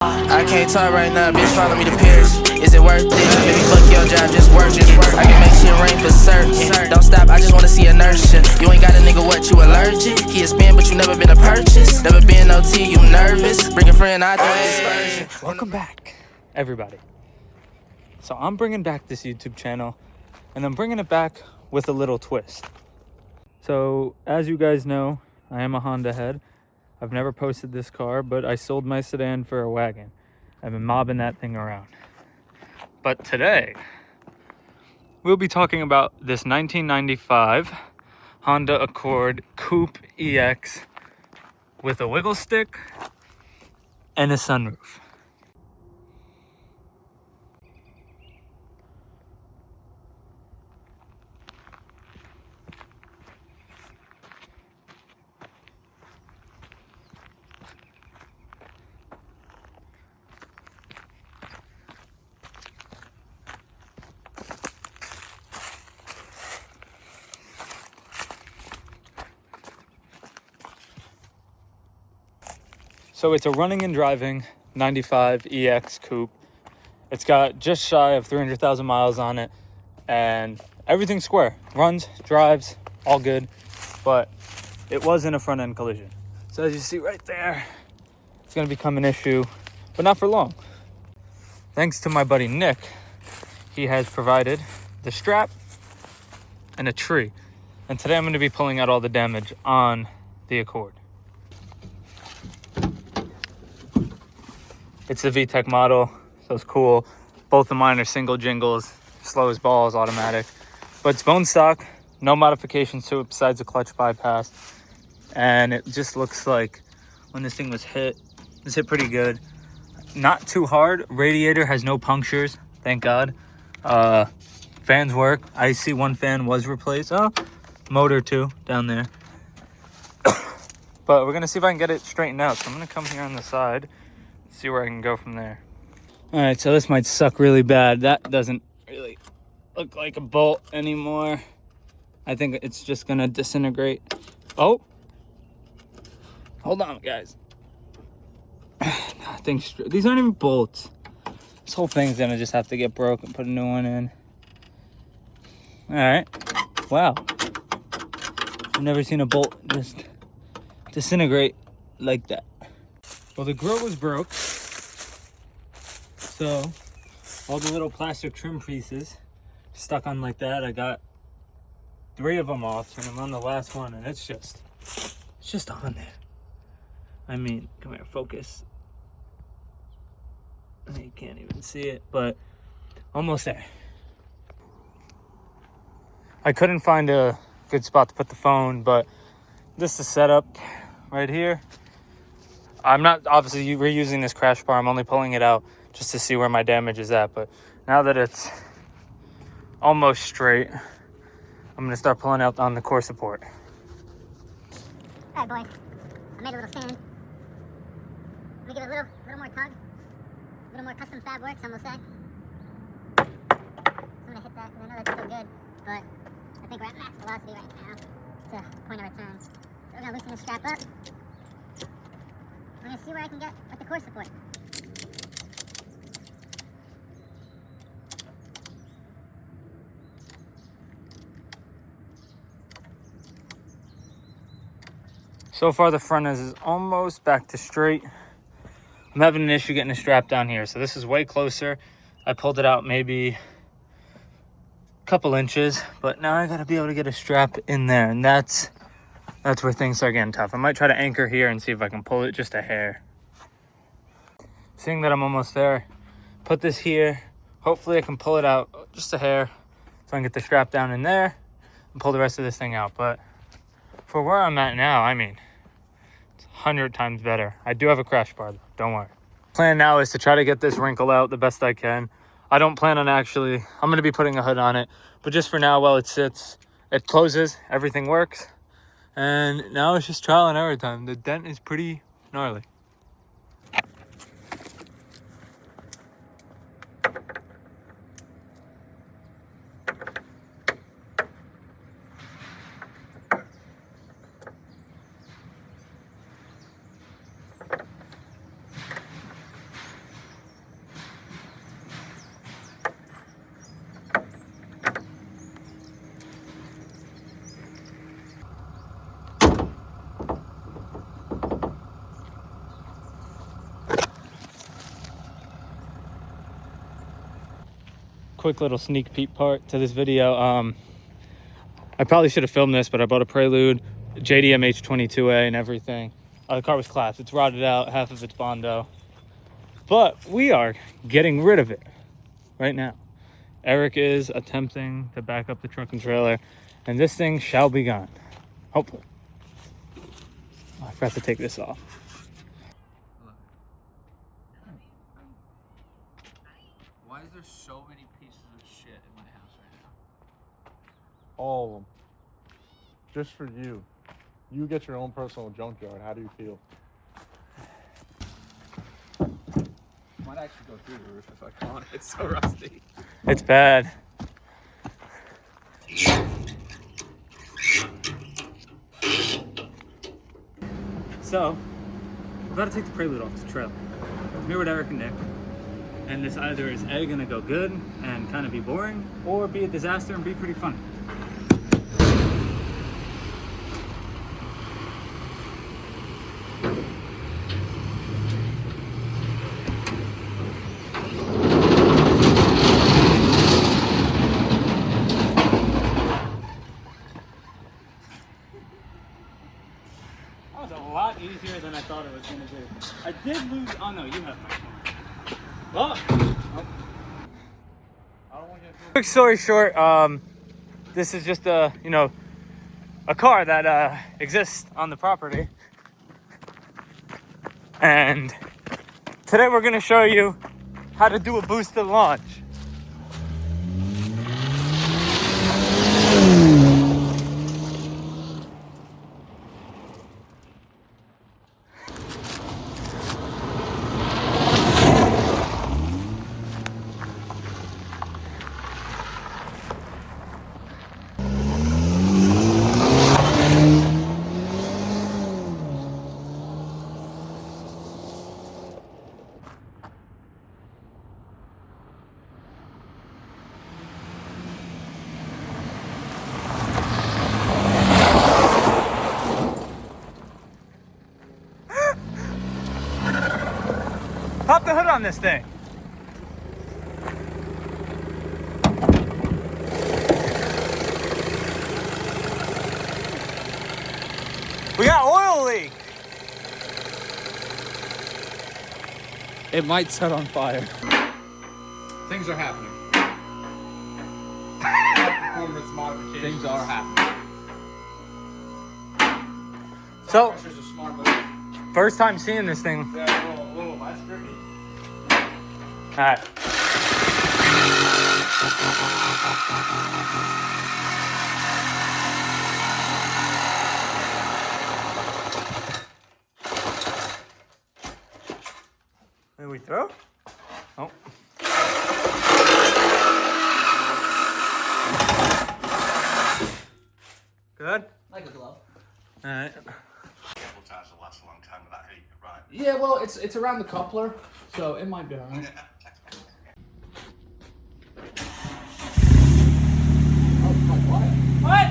I can't talk right now, bitch, follow me to Paris. Is it worth it? Baby, fuck your job, just work it. I can make shit rain for certain. Don't stop, I just wanna see inertia. You ain't got a nigga, what, you allergic? He a spin, but you never been a purchase. Never been OT, you nervous. Bring a friend, I do excursion. Welcome back, everybody. So I'm bringing back this YouTube channel, and I'm bringing it back with a little twist. So as you guys know, I am a Honda head. I've never posted this car, but I sold my sedan for a wagon. I've been mobbing that thing around. But today, we'll be talking about this 1995 Honda Accord Coupe EX with a wiggle stick and a sunroof. So it's a running and driving 95 EX Coupe. It's got just shy of 300,000 miles on it, and everything's square. Runs, drives, all good, but it was in a front end collision. So as you see right there, it's gonna become an issue, but not for long. Thanks to my buddy Nick, he has provided the strap and a tree. And today I'm gonna be pulling out all the damage on the Accord. It's the VTEC model, so it's cool. Both of mine are single jingles, slow as balls, automatic. But it's bone stock, no modifications to it besides a clutch bypass. And it just looks like when this thing was hit, it was hit pretty good. Not too hard. Radiator has no punctures, thank God. Fans work. I see one fan was replaced. Oh, motor too, down there. But we're gonna see if I can get it straightened out. So I'm gonna come here on the side, see where I can go from there. All right, so this might suck really bad. That doesn't really look like a bolt anymore. I think it's just gonna disintegrate. Oh, hold on, guys. These aren't even bolts. This whole thing's gonna just have to get broken, put a new one in. All right, wow. I've never seen a bolt just disintegrate like that. Well, the grill was broke, so all the little plastic trim pieces stuck on like that. I got 3 of them off, and I'm on the last one, and it's just on there. I mean, come here, focus. You can't even see it, but almost there. I couldn't find a good spot to put the phone, but this is the setup right here. I'm not obviously reusing this crash bar. I'm only pulling it out just to see where my damage is at. But now that it's almost straight, I'm going to start pulling out on the core support. All right, boys. I made a little stand. Let me give it a little more tug. A little more custom fab work, some will say. So I'm going to hit that, because I know that's still good. But I think we're at max velocity right now to point of return. So we're going to loosen the strap up. We're going to see where I can get with the core support. So far the front is almost back to straight. I'm having an issue getting the strap down here. So this is way closer. I pulled it out maybe a couple inches, but now I gotta be able to get a strap in there, and that's where things start getting tough. I might try to anchor here and see if I can pull it just a hair. Seeing that I'm almost there, put this here. Hopefully I can pull it out just a hair so I can get the strap down in there and pull the rest of this thing out. But for where I'm at now, I mean, it's 100 times better. I do have a crash bar though, don't worry. Plan now is to try to get this wrinkle out the best I can. I don't plan on I'm gonna be putting a hood on it, but just for now, while it sits, it closes, everything works. And now it's just trial and error time. The dent is pretty gnarly. quick little sneak peek part to this video. I probably should have filmed this, but I bought a Prelude, JDM H22A and everything. The car was collapsed. It's rotted out, half of it's Bondo. But we are getting rid of it right now. Eric is attempting to back up the truck and trailer, and this thing shall be gone. Hopefully. Oh, I forgot to take this off. Why is there so many pieces of shit in my house right now? All of them. Just for you. You get your own personal junkyard. How do you feel? Might actually go through the roof if I can't. It's so rusty. It's bad. So, we're about to take the Prelude off the trailer. I'm here with Eric and Nick. And this either is A, gonna go good and kind of be boring, or be a disaster and be pretty funny. That was a lot easier than I thought it was gonna be. I did lose, oh no, you have my phone. Oh. Quick story short, this is just a car that exists on the property, and today we're gonna show you how to do a boosted launch. Pop the hood on this thing. We got oil leak. It might set on fire. Things are happening. Performance modifications. Things are happening. So, Pressure's a smart move. first time seeing this thing. Yeah, a little less tricky. All right. Did we throw? Oh. Good? Like a glove. All right. Sabotage will last a long time without heat, right? Yeah, well, it's around the coupler, so it might be alright. Oh, my quiet. What?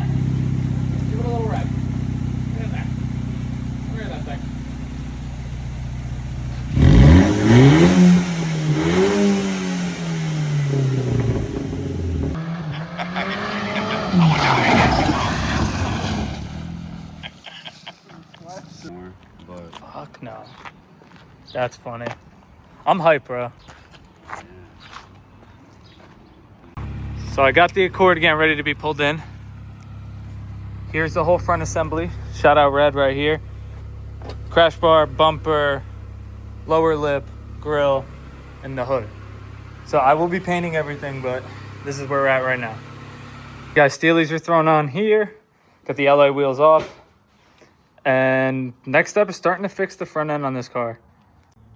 Give it a little rev. Look at that. Look at that thing. Fuck no. That's funny. I'm hyped, bro. So I got the Accord again ready to be pulled in. Here's the whole front assembly. Shout out Red right here. Crash bar, bumper, lower lip, grill, and the hood. So I will be painting everything, but this is where we're at right now. Guys, steelies are thrown on here. Got the alloy wheels off. And next step is starting to fix the front end on this car.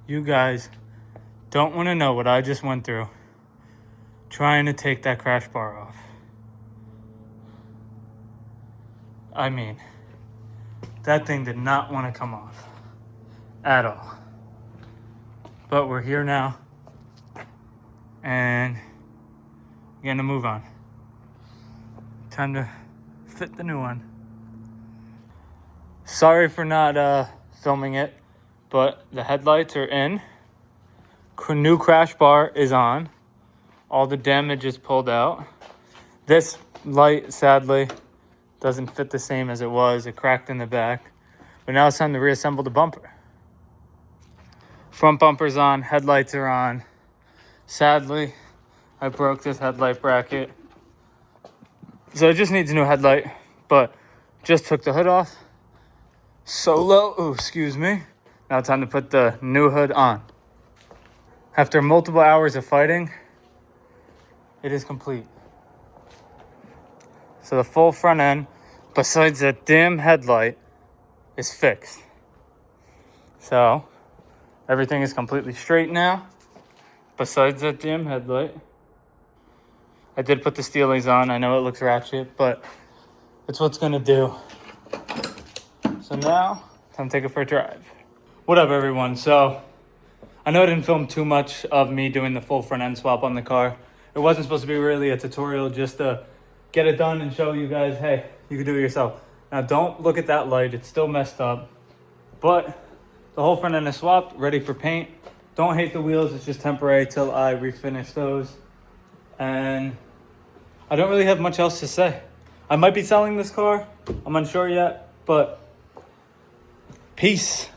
You guys don't want to know what I just went through trying to take that crash bar off. I mean, that thing did not want to come off at all. But we're here now and we're gonna move on. Time to fit the new one. Sorry for not filming it, but the headlights are in. New crash bar is on. All the damage is pulled out. This light, sadly, doesn't fit the same as it was. It cracked in the back. But now it's time to reassemble the bumper. Front bumper's on, headlights are on. Sadly, I broke this headlight bracket. So it just needs a new headlight, but just took the hood off. Solo, oh, excuse me. Now it's time to put the new hood on. After multiple hours of fighting, it is complete. So the full front end, besides that damn headlight, is fixed. So everything is completely straight now, besides that damn headlight. I did put the steelies on. I know it looks ratchet, but it's what's gonna do. So now, time to take it for a drive. What up, everyone? So I know I didn't film too much of me doing the full front end swap on the car. It wasn't supposed to be really a tutorial, just to get it done and show you guys, hey, you can do it yourself. Now don't look at that light, it's still messed up, but the whole front end is swapped, ready for paint. Don't hate the wheels, it's just temporary till I refinish those. And I don't really have much else to say. I might be selling this car, I'm unsure yet, but peace.